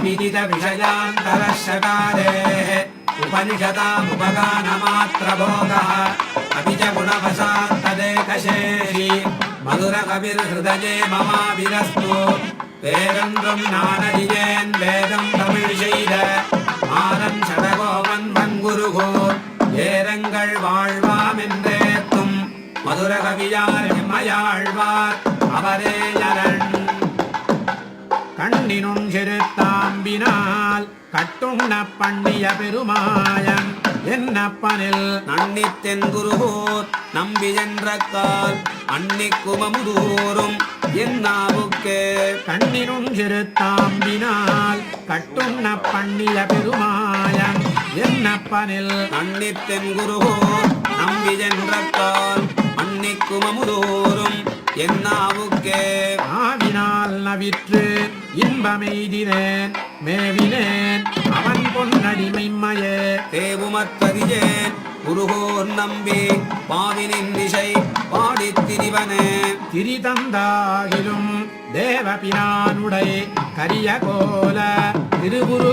अविदित विषयान्तरशकारेः उपनिषदामुपगानमात्रभोगः अपि च गुणवशात्तदेकशेषी मधुरकविर्हृदये ममाविरस्तु वेदं नानजियेन् वेदं तमिழ்செய்த மாறன் சடகோவன் குருகோ ஏரங்கள் வாழ்வாம் என்றேத்தும் மதுரகவியார் எம்மையாழ்வார் அவரே யரண் கண்ணினும் சிறுத்தாம்பினால் கட்டுண்ண பண்ணிய பெருமாயன் என்னப்பனில் நன்னித்தென் குருகோர் நம்பி என்ற கால் அன்னிக்குமமுதூரும் என்னாவுக்கே கண்ணினும் சிறுத்தாம்பினால் கட்டுண்ண பண்ணிய பெருமாயன் என்னப்பனில் நன்னித்தென் குருகோர் நம்பி என்ற கால் அன்னிக்குமமுதூரும் என்னாவுக்கே ஆவினால் நவிற்று இன்பமெய்தினேன் மேவினேன் அவன் பொன்னடிமைமையே தேவுமற்கதியேன் குருகோர் நம்பி பாவினின் திசை பாடித்திரிவனே திரிதந்தாகிலும் தேவபிரானுடை கரிய கோல திருவுரு